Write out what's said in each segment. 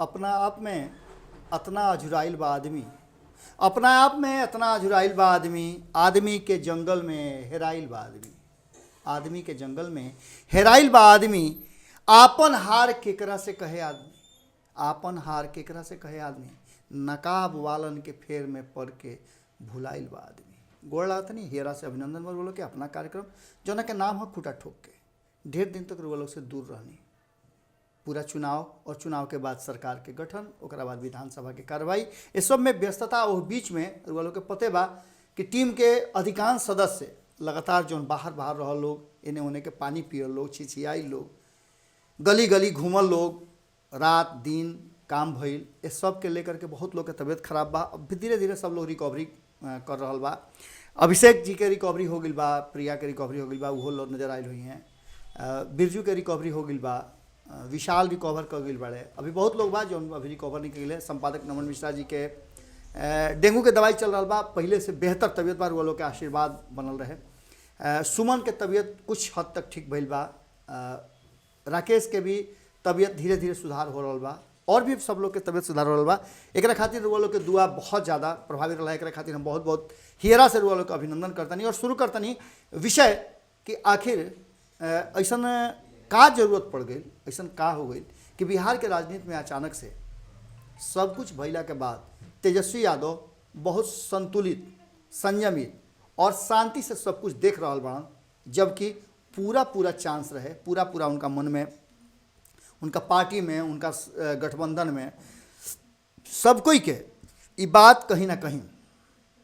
अपना आप में अतना अझुराइल बा आदमी, अपना आप में अतना अझुराइल बा आदमी, आदमी के जंगल में हेराइल बा आदमी, आदमी के जंगल में हेराइल बा आदमी। आपन हार केकरा से कहे आदमी, आपन हार केकरा से कहे आदमी, नकाब वालन के फेर में पड़ के भुलाइल बा आदमी। गोड़ लागतनी हेरा से अभिनंदन बर बोलो के अपना कार्यक्रम जौना के नाम है खूटा ठोक के। ढेर दिन तक रुआ लोग से दूर रहनी, पूरा चुनाव और चुनाव के बाद सरकार के गठन, ओकरा बाद विधानसभा के कार्रवाई, इस सब में व्यस्तता और बीच में रुआ लोग के पते बा कि टीम के अधिकांश सदस्य लगातार जौन बाहर रहल लोग, इन्हें उन्हें के पानी पियल लोग, छिछियाई लोग, गली गली घूमल लोग, रात दिन काम भइल, इस सब के लेकर के बहुत लोग के तबीयत खराब बा। अब धीरे धीरे सब लोग रिकवरी कर रहल बा। अभिषेक जी के रिकवरी हो गई बा, प्रिया के रिकवरी हो गई बा, उहो लोग नजर आयल हुई हैं। बिरजू के रिकवरी हो गई बा, विशाल रिकवर कर गई बाड़े। अभी बहुत लोग बा जो अभी रिकवर नहीं कइले। संपादक नमन मिश्रा जी के डेंगू के दवाई चल रहा बा, पहले से बेहतर तबीयत बा, वो लोग के आशीर्वाद बनल रहे। सुमन के तबीयत कुछ हद तक ठीक भइल बा। राकेश के भी तबीयत धीरे धीरे सुधार हो रहा बा, और भी सब लोग के तबीयत सुधार हो रहा बा। एक खातिर रुआ लोग के दुआ बहुत ज़्यादा प्रभावित रहा। एक खातिर हम बहुत बहुत हियरा से रुआ लोग का अभिनंदन करतनी और शुरू करतनी विषय कि आखिर ऐसा का जरूरत पड़ गई, ऐसा का हो गई कि बिहार के राजनीति में अचानक से सब कुछ भइला के बाद तेजस्वी यादव बहुत संतुलित, संयमित और शांति से सब कुछ देख रहा बड़न, जबकि पूरा चांस रहे, पूरा उनका मन में, उनका पार्टी में, उनका गठबंधन में सब कोई के ये बात कहीं ना कहीं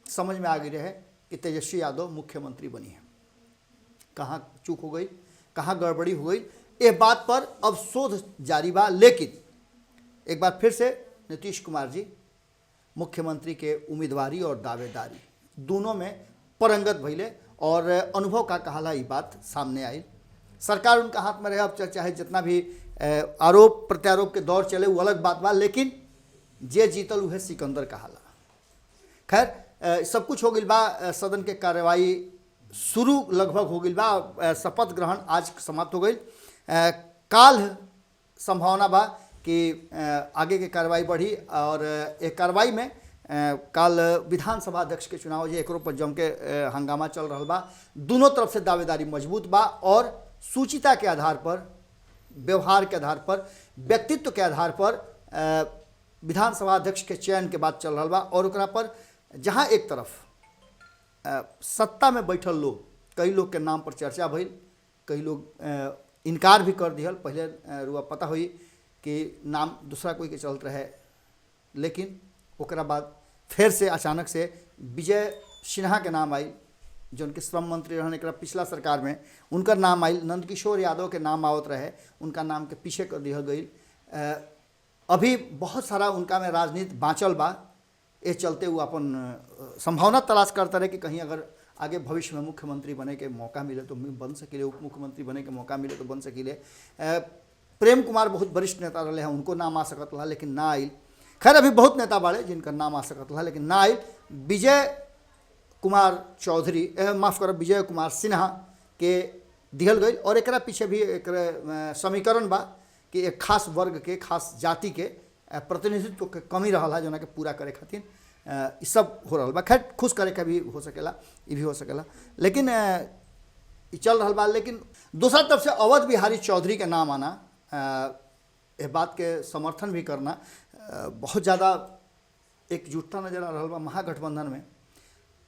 समझ में आ गई रहे कि तेजस्वी यादव मुख्यमंत्री बनी है। कहाँ चूक हो गई, कहाँ गड़बड़ी हो गई, ये बात पर अब शोध जारी बा। लेकिन एक बार फिर से नीतीश कुमार जी मुख्यमंत्री के उम्मीदवारी और दावेदारी दोनों में परंगत भइले और अनुभव का कहाला ये बात सामने आई। सरकार उनका हाथ में रहे, अब चाहे जितना भी आरोप प्रत्यारोप के दौर चले वो अलग बात बा, लेकिन जे जीतल उहे सिकंदर कहाला। खैर सब कुछ हो गई बा, सदन के कार्यवाही शुरू लगभग हो गई बा, शपथ ग्रहण आज समाप्त हो गई। काल संभावना बा कि आगे के कार्रवाई बढ़ी और एक कार्रवाई में काल विधानसभा अध्यक्ष के चुनाव जो एक पर जम के हंगामा चल रहा बा। दोनों तरफ से दावेदारी मजबूत बा और सूचिता के आधार पर, व्यवहार के आधार पर, व्यक्तित्व के आधार पर विधानसभा अध्यक्ष के चयन के बात चल रहा बा। और ओकरा पर जहाँ एक तरफ सत्ता में बैठल लोग, कई लोग के नाम पर चर्चा भइल, कई लोग इनकार भी कर दिहल। पहले रुआ पता हुई कि नाम दूसरा कोई के चलत रहे, लेकिन ओकरा बाद फिर से अचानक से विजय सिन्हा के नाम आई, जो उनके श्रम मंत्री रहने एक पिछला सरकार में, उनका नाम आई। नंदकिशोर यादव के नाम आवत रहे, उनका नाम के पीछे कर दिया गई। अभी बहुत सारा उनका में राजनीति बाँचल बा, ये चलते वो अपन संभावना तलाश करता रहे कि कहीं अगर आगे भविष्य में मुख्यमंत्री बने के मौका मिले तो बन सकिले, उप मुख्यमंत्री बने के मौका मिले तो बन सकिले। प्रेम कुमार बहुत वरिष्ठ नेता रहे हैं, उनको नाम आ सकत रहा लेकिन ना आयल। खैर अभी बहुत नेता बाड़े जिनका नाम आ सकत रहा लेकिन ना आयल। विजय कुमार चौधरी, माफ़ कर, विजय कुमार सिन्हा के दिहल गई। और एक पीछे भी एक समीकरण बा कि एक खास वर्ग के, खास जाति के प्रतिनिधित्व के कमी रहा है, जो कि पूरा करे खातिर ये सब हो रहा बा। खैर खुश करे का भी हो सकेला, ये भी हो सकेला, लेकिन ये चल रहा बा। लेकिन दूसरा तरफ से अवध बिहारी चौधरी के नाम आना, ये बात के समर्थन भी करना, बहुत ज़्यादा एकजुटता नजर आ रहा बा महागठबंधन में।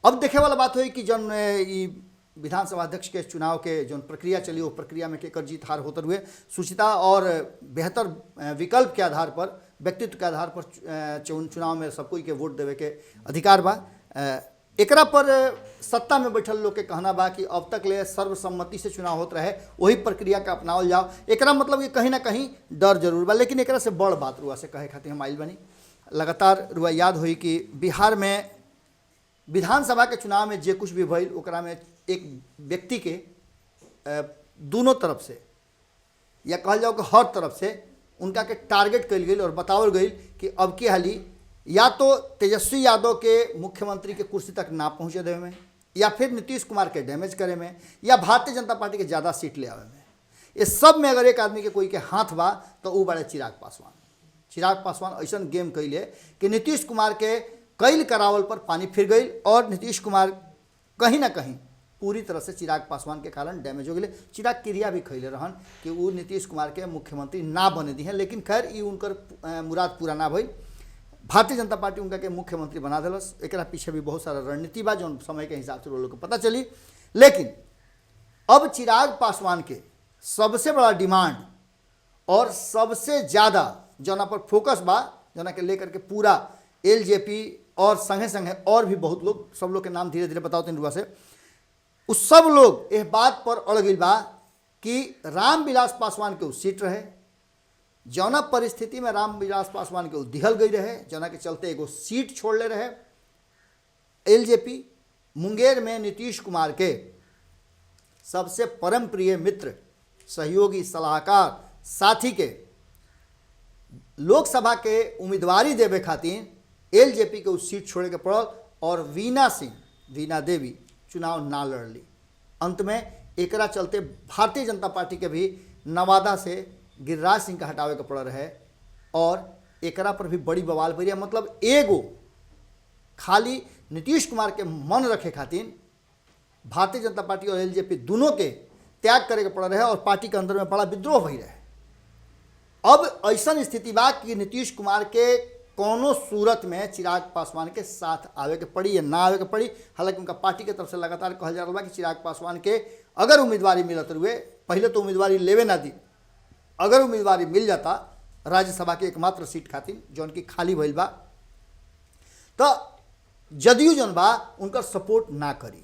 अब देखे वाला बात हुई कि जन ये विधानसभा अध्यक्ष के चुनाव के जो प्रक्रिया चली, वो प्रक्रिया में केकर जीत हार होते हुए सूचिता और बेहतर विकल्प के आधार पर, व्यक्तित्व के आधार पर चुनाव में सब कोई के वोट देवे के अधिकार बा। एकरा पर सत्ता में बैठल लोग के कहना बा कि अब तक ले सर्वसम्मति से चुनाव होते रहे, वही प्रक्रिया का अपनावल जाओ। एकरा मतलब कि कहीं ना कहीं डर जरूर बा, लेकिन एकरा से बड़ बात रुआ से कहे खातिर हम आइल बनी। लगातार रुआ याद हुई कि बिहार में विधानसभा के चुनाव में जे कुछ भी भइल, ओकरा में एक व्यक्ति के दोनों तरफ से, या कहल जाओ कि हर तरफ से उनका के टारगेट कल गई और बतावल गई कि अब की हाली या तो तेजस्वी यादव के मुख्यमंत्री के कुर्सी तक ना पहुँचे देवे में, या फिर नीतीश कुमार के डैमेज करे में, या भारतीय जनता पार्टी के ज़्यादा सीट ले आवे में। इस सब में अगर एक आदमी के कोई के हाथ बा तो वो बड़े चिराग पासवान। चिराग पासवान ऐसा गेम कैले कि नीतीश कुमार के कैल करावल पर पानी फिर गई और नीतीश कुमार कहीं ना कहीं पूरी तरह से चिराग पासवान के कारण डैमेज हो गए। चिराग क्रिया भी खैले रहन कि वो नीतीश कुमार के मुख्यमंत्री ना बने दी हैं, लेकिन खैर ये उनकर मुराद पूरा ना भई। भारतीय जनता पार्टी उनका के मुख्यमंत्री बना दिलस। एक पीछे भी बहुत सारा रणनीति बा जो समय के हिसाब से वो लोग को पता चली। लेकिन अब चिराग पासवान के सबसे बड़ा डिमांड और सबसे ज़्यादा जना पर फोकस बा, जना के लेकर के पूरा एलजेपी और संगे संगे और भी बहुत लोग, सब लोग के नाम धीरे धीरे बताओ तीन रुआ से, उस सब लोग इस बात पर अड़ गई बा कि रामविलास पासवान के सीट रहे, जौना परिस्थिति में रामविलास पासवान के दिहल गई रहे, जना के चलते एगो सीट छोड़ ले रहे। एलजेपी मुंगेर में नीतीश कुमार के सबसे परम प्रिय मित्र, सहयोगी, सलाहकार, साथी के लोकसभा के उम्मीदवारी देवे खातिर एलजेपी के उस सीट छोड़े के पड़ल और वीना देवी चुनाव ना लड़ली। अंत में एकरा चलते भारतीय जनता पार्टी के भी नवादा से गिरिराज सिंह का हटावे के पड़ रहे और एकरा पर भी बड़ी बवाल भरी। मतलब एगो खाली नीतीश कुमार के मन रखे खातिर भारतीय जनता पार्टी और एलजेपी दोनों के त्याग करे के पड़ रहे और पार्टी के अंदर में बड़ा विद्रोह भई रहे। अब ऐसा स्थिति बा कि नीतीश कुमार के कोनो सूरत में चिराग पासवान के साथ आवे के पड़ी या ना आवे के पड़ी। हालांकि उनका पार्टी के तरफ से लगातार कहल जा रहा है कि चिराग पासवान के अगर उम्मीदवारी मिलत हुए, पहले तो उम्मीदवारी लेवे ना दी, अगर उम्मीदवारी मिल जाता राज्यसभा के एकमात्र सीट खातिर जौन की खाली भइल बा, तो जदयू जौन बा उनका सपोर्ट ना करी।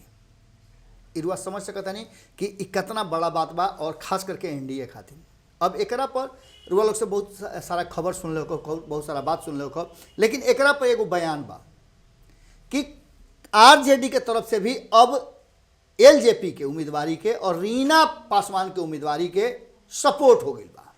इरुआ समझ सकता नहीं कि कितना बड़ा बात बा और खास करके एनडीए खातिर। अब एकरा पर रुआ लोग से बहुत सारा खबर सुन ले, बहुत सारा बात सुन ले, लेकिन एकरा पर एगो बयान बा कि आरजेडी के तरफ से भी अब एलजेपी के उम्मीदवारी के और रीना पासवान के उम्मीदवारी के सपोर्ट हो गई बा।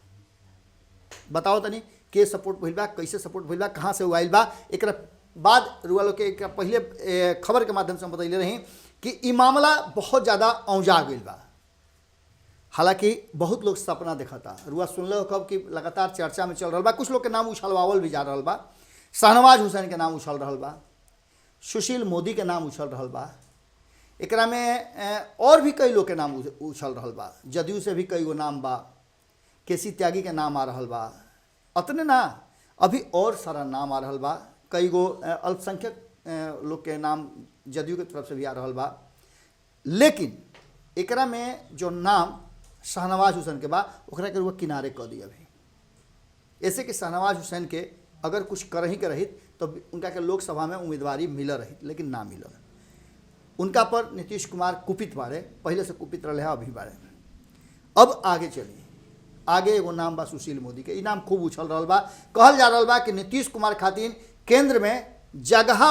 बताओ तनी के सपोर्ट भइल बा, कैसे सपोर्ट भइल बा, कहाँ से आइल बा। एकरा बाद रुआ लोग के पहले खबर के माध्यम से हम बतैले रही कि ई मामला बहुत ज़्यादा औंजा गई बा। हालांकि बहुत लोग सपना देखता, रुआ सुन लो कब कि लगातार चर्चा में चल रहा बा। कुछ लोग के नाम उछलवावल भी जा रहा बा। शाहनवाज हुसैन के नाम उछल रहा बा, सुशील मोदी के नाम उछल रहा बा, एकरा में और भी कई लोग के नाम उछल रहा बा। जदयू से भी कई गो नाम बा, केसी त्यागी के नाम आ रहा बा। अतने ना, अभी और सारा नाम आ रहा बा। कई गो अल्पसंख्यक लोग के नाम जदयू के तरफ से भी आ रहा बा। लेकिन एकरा में जो नाम शाहनवाज हुसैन के बा ओकरा के रुआ किनारे कर दिया अभी। ऐसे कि शाहनवाज हुसैन के अगर कुछ कर ही के रही तो उनका के लोकसभा में उम्मीदवारी मिल रही, लेकिन ना मिलल। उनका पर नीतीश कुमार कुपित बारे, पहले से कुपित रहे, अभी बारे। अब आगे चलिए, आगे एगो नाम बा सुशील मोदी के। ई नाम खूब उछल रहा बा। कहल जा रहा बा कि नीतीश कुमार खातिर केंद्र में जगह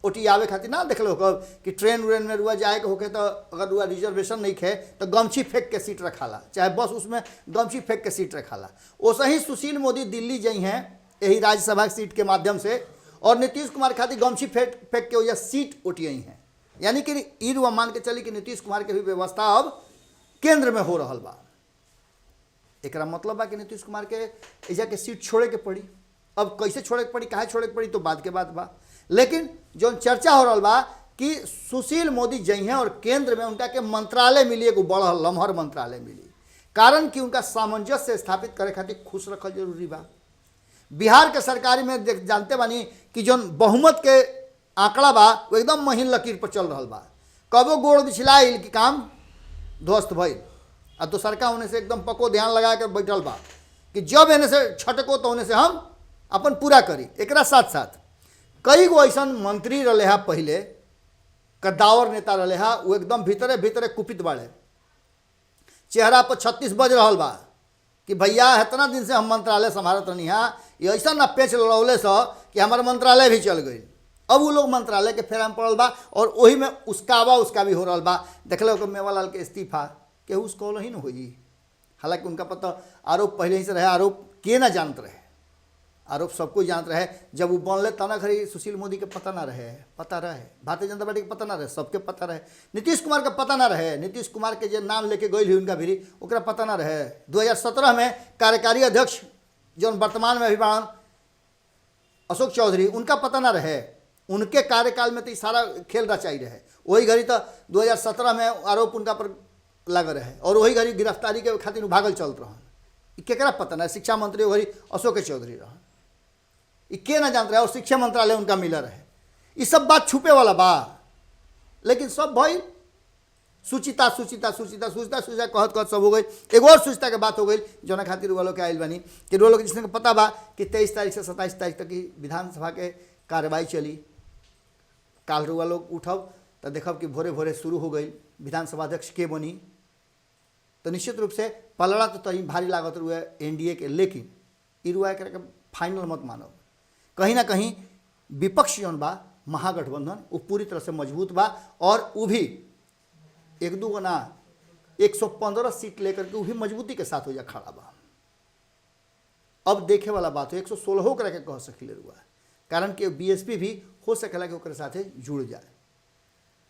ओटियावे खातिर ना देख लो कि ट्रेन व्रेन में रुआ जाए के होके तो अगर रुआ रिजर्वेशन नहीं खे तो गमछी फेंक के सीट रखाला, चाहे बस उसमें गमछी फेंक के सीट रखाला। वैसे ही सुशील मोदी दिल्ली गई हैं यही राज्यसभा सीट के माध्यम से और नीतीश कुमार खातिर गमछी फेंक के वजह सीट ओटियाई हैं। यानी कि ई रुआ मान के चली कि नीतीश कुमार के भी व्यवस्था अब केंद्र में हो रहा बा। एक मतलब बा कि नीतीश कुमार के ऐजा के सीट छोड़े के पड़ी। अब कैसे छोड़े के पड़ी, काहे छोड़े के पड़ी तो बाद के बात बा। लेकिन जो चर्चा हो रहा बा कि सुशील मोदी जई हैं और केंद्र में उनका के मंत्रालय मिली, एगो बड़ा लम्हर मंत्रालय मिली। कारण कि उनका सामंजस्य स्थापित करे खातिर खुश रखल जरूरी बा। बिहार के सरकारी में जानते बानी कि जो बहुमत के आंकड़ा बा वो एकदम महीन लकीर पर चल रहा बा। कबो गोड़ बिछलाइल कि काम ध्वस्त भइल आ दोसरका होने से एकदम पको ध्यान लगा के बैठल बा कि जब एने से छटको तो होने से हम अपन पूरा करी। एकरा साथ साथ कई गो ऐसा मंत्री रहे हा, पहले कद्दावर नेता रहे हा, वो एकदम भीतरे भीतरे कुपित बाड़े, चेहरा पर 36 बज रहा बा कि भैया इतना दिन से हम मंत्रालय संभालत रहनी हाँ, ये ऐसा ना पेच लड़ौले से कि हमारे मंत्रालय भी चल गई। अब वो लोग मंत्रालय के फेरा में पड़ल बा और वही में उसका भी हो रहा बा। देख लो मेवालाल के इस्तीफा केहू उसको ही न होई। हालांकि उनका पता आरोप पहले ही से रहे, आरोप के ना जानते रहे, आरोप सबको जानते रहे। जब वो बनले तना खरी सुशील मोदी के पता ना रहे, पता रहे, भारतीय जनता पार्टी के पता ना रहे, सबके पता रहे, नीतीश कुमार का पता ना रहे, नीतीश कुमार के जो नाम लेके गई उनका भी ओकरा पता ना रहे। 2017 में कार्यकारी अध्यक्ष जो वर्तमान में अभी बाड़न अशोक चौधरी उनका पता ना रहे, उनके कार्यकाल में तो सारा खेल रचाई रहे। वही घड़ी तो 2017 में आरोप उनका पर लग रहे और वही घड़ी गिरफ्तारी के खातिर भागल चलत रहन। केकरा पता ना, शिक्षा मंत्री वही अशोक चौधरी रहन, के ना जानते रहे और शिक्षा मंत्रालय उनका मिला रहे। ये सब बात छुपे वाला बा, लेकिन सब भाई सुचिता सुचिता सुचिता सुचिता सुचिता कहत कहत सब हो गई। एगो और सुचिता के बात हो गई जना खातिर वो लोग के आयल बनी कि वो लोग जिसने पता बा कि 23 तारीख से 27 तारीख तक की विधानसभा के कार्रवाई चली। काल रुआ लोग उठब तो देखब कि भोरे भोरे शुरू हो गई, विधानसभा अध्यक्ष के बनी। तो निश्चित रूप से पलड़ा तो तही भारी लागत रुआ एनडीए के, लेकिन ई रुआ के फाइनल मत मानब। कहीं ना कहीं विपक्ष जौन बा महागठबंधन वो पूरी तरह से मजबूत बा और वो भी एक दू ना 115 सीट लेकर के वो भी मजबूती के साथ हो जा खड़ा बा। अब देखे वाला बात हो 116 करा के कह सकिले रुआ, कारण कि बीएसपी भी हो सकेला कि ओकरे साथे जुड़ जाए।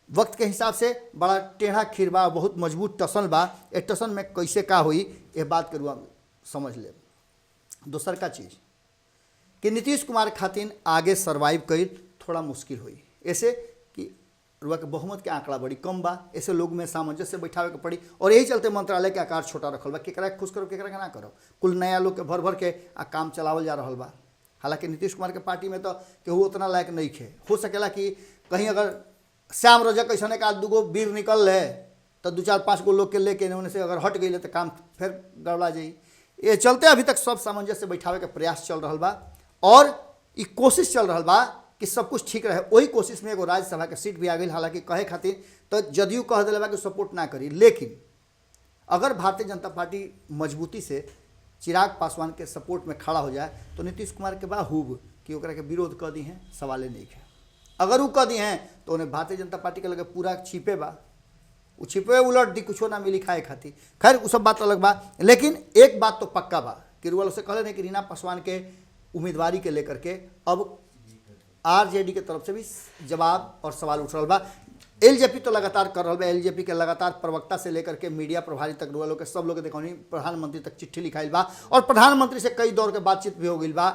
वक्त के हिसाब से बड़ा टेढ़ा खीर बा, बहुत मजबूत टसन बा। ए टसन में कैसे का हुई ये बात के रुआ समझ ले। दोसर का चीज़ कि नीतीश कुमार खातिन आगे सर्वाइव कई थोड़ा मुश्किल हुई, ऐसे कि रुआ के बहुमत के आंकड़ा बड़ी कम बा, ऐसे लोग में सामंजस्य बैठावे के पड़ी और यही चलते मंत्रालय के आकार छोटा रखल बा। केकरा खुश करो केकरा के ना करो, कुल नया लोग के भर भर के काम चलावल जा रहा बा। हालांकि नीतीश कुमार के पार्टी में तो केहू उतना लायक नहीं खे। हो सकेला कि कहीं अगर श्याम रजक ऐसा एक आध दूगो वीर निकल ले तो 2-4-5 गो लोग के लेके उन्हें से अगर हट गई तो काम फिर गड़बड़ा जाई। ये चलते अभी तक सब सामंजस्य बैठावे के प्रयास चल रहा बा और ये कोशिश चल रहा बा कि सब कुछ ठीक रहे। वही कोशिश में एगो राज्यसभा के सीट भी आ गई। हालांकि कहे खातिर तो जदयू कह दिले बा कि सपोर्ट ना करी, लेकिन अगर भारतीय जनता पार्टी मजबूती से चिराग पासवान के सपोर्ट में खड़ा हो जाए तो नीतीश कुमार के बा खूब कि ओकरा के विरोध कर दी हैं, सवाले नहीं है। अगर वो कर दी हैं तो उन्हें भारतीय जनता पार्टी के लगे पूरा छिपे बा, वो छिपे उलट दी कुछो ना मिली खाए खातिर। खैर वो सब बात अलग बा, लेकिन एक बात तो पक्का बा कि रुआ से कहले नहीं कि रीना पासवान के उम्मीदवारी के लेकर के अब आरजेडी के तरफ से भी जवाब और सवाल उठ रहा बा। एलजेपी तो लगातार कर रहा बा, एलजेपी के लगातार प्रवक्ता से लेकर के मीडिया प्रभारी तक रुआ लोग के सब लोग देखौनी प्रधानमंत्री तक चिट्ठी लिखाइल बा और प्रधानमंत्री से कई दौर के बातचीत भी हो गई बा।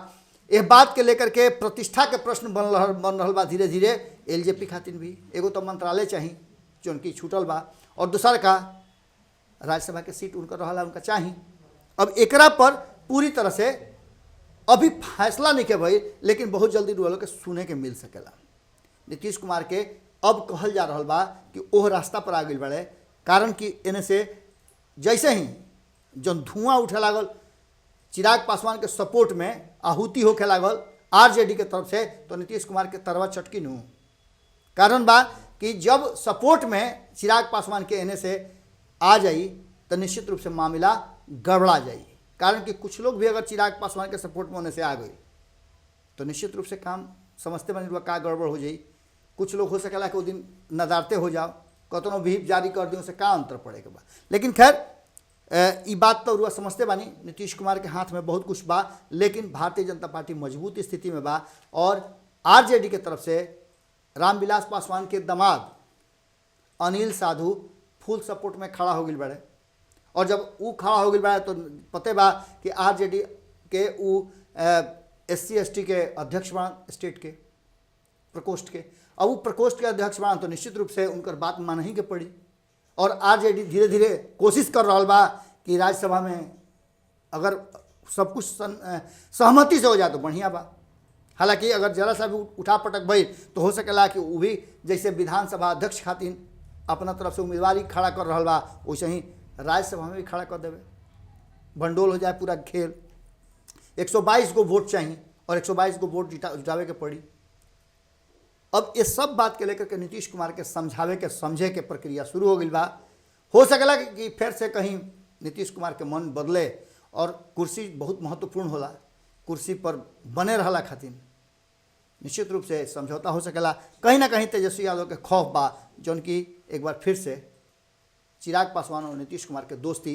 यह बात के लेकर के प्रतिष्ठा के प्रश्न बन रहा बा धीरे धीरे। एलजेपी खातिर भी एगो तो मंत्रालय चाहिए जो उनकी छूटल बा और दूसरा का राज्यसभा के सीट उनका रहा उनका चाहिए। अब एकरा पर पूरी तरह से अभी फैसला नहीं के भाई, लेकिन बहुत जल्दी रुआ के सुने के मिल सकेला। नीतीश कुमार के अब कहल जा रहा बा कि ओह रास्ता पर आ गई बड़े, कारण कि इन्हें से जैसे ही जन धुआं उठे लागल चिराग पासवान के सपोर्ट में आहुति होके लागल आरजेडी के तरफ से, तो नीतीश कुमार के तरवा चटकी नू। कारण बा कि जब सपोर्ट में चिराग पासवान के एने से आ जाई तो निश्चित रूप से मामला गड़बड़ा जाई। कारण कि कुछ लोग भी अगर चिराग पासवान के सपोर्ट में होने से आ गई तो निश्चित रूप से काम समझते बनी का गड़बड़ हो जाई। कुछ लोग हो सकेला कि वो दिन नदारते हो जाओ, कतनो भी जारी कर दी उसे का अंतर पड़ेगा बा। लेकिन खैर ये बात तो रुआ समझते बानी नीतीश कुमार के हाथ में बहुत कुछ बा, लेकिन भारतीय जनता पार्टी मजबूत स्थिति में बा और आरजेडी के तरफ से रामविलास पासवान के दामाद अनिल साधु फुल सपोर्ट में खड़ा हो गई बड़े। और जब वो खड़ा हो गई बड़ा तो पते बा कि आरजेडी के वो SC ST के अध्यक्ष बना स्टेट के प्रकोष्ठ के, अब वो प्रकोष्ठ के अध्यक्ष बना तो निश्चित रूप से उनकर बात मानही के पड़ी। और आरजेडी धीरे धीरे कोशिश कर रहा बा कि राज्यसभा में अगर सब कुछ सहमति से हो जाए तो बढ़िया बा। हालांकि अगर जरा सा भी उठा पटक भई तो हो सकेला कि वो भी जैसे विधानसभा अध्यक्ष खातिर अपना तरफ से उम्मीदवारी खड़ा कर रहा बा वैसे ही राज्यसभा में भी खड़ा कर देवे, भंडोल हो जाए पूरा खेल। 122 गो वोट चाहिए और 122 गो वोट जुटावे के पड़ी। अब ये सब बात के लेकर के नीतीश कुमार के समझावे के समझे के प्रक्रिया शुरू हो गई बा। हो सकेला कि फिर से कहीं नीतीश कुमार के मन बदले और कुर्सी बहुत महत्वपूर्ण होला, कुर्सी पर बने रहला खातिर निश्चित रूप से समझौता हो सकेला। कहीं ना कहीं तेजस्वी यादव के खौफ बा जौन कि एक बार फिर से चिराग पासवान और नीतीश कुमार के दोस्ती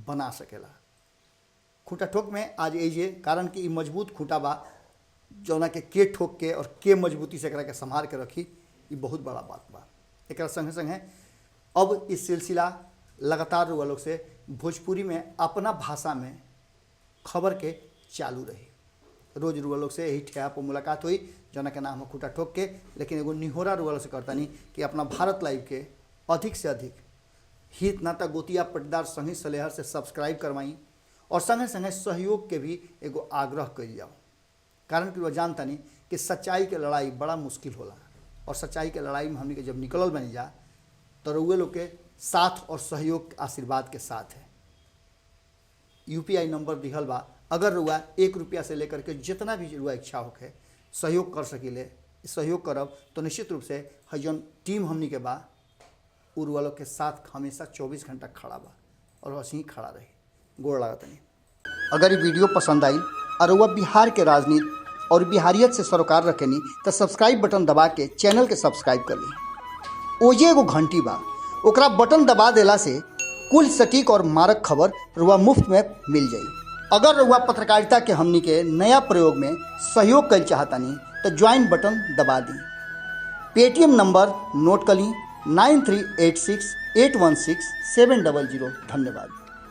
बना सकेला। खूंटा ठोक में आज ये कारण कि मजबूत खूंटा बा जौना के ठोक के और के मजबूती से एकरा के संभाल के रखी, ये बहुत बड़ा बात बा। एक संगे संगे अब इस सिलसिला लगातार रुआ लोग से भोजपुरी में अपना भाषा में खबर के चालू रही। रोज रुआ लोग से यही ठेहा पर मुलाकात हुई जना के नाम खुटा ठोक के। लेकिन एगो निहोरा रुआ लोग से करता नहीं कि अपना भारत लाइव के अधिक से अधिक हित नाता गोतिया पटदार संगी सलेहर से सब्सक्राइब करवाई और संगे संगे सहयोग के भी एगो आग्रह कर जाओ। कारण कि वह जानता नहीं कि सच्चाई के लड़ाई बड़ा मुश्किल होला और सच्चाई के लड़ाई में हमने के जब निकलल बनी जा तो रुए लोग के साथ और सहयोग आशीर्वाद के साथ है। UPI नंबर दिहल बा, अगर रुआ 1 रुपया से लेकर के जितना भी रुआ इच्छा होके सहयोग कर सकीले, सहयोग करब तो निश्चित रूप से हजन टीम हमनी के बा उ रुआ लोग के साथ हमेशा 24 घंटा खड़ा बा और वैसे ही खड़ा रही। गोड़ लागत नहीं। अगर ये वीडियो पसंद आई और वह बिहार के राजनीति और बिहारियत से सरोकार रखेनी तो सब्सक्राइब बटन दबा के चैनल के सब्सक्राइब कर ली। ओजे एगो घंटी बा, ओकरा बटन दबा देला से कुल सटीक और मारक खबर रुआ मुफ्त में मिल जाई। अगर रुआ पत्रकारिता के हमनी के नया प्रयोग में सहयोग कर चाहतानी तो ज्वाइन बटन दबा दी। पेटीएम नंबर नोट कर ली 9386816700। धन्यवाद।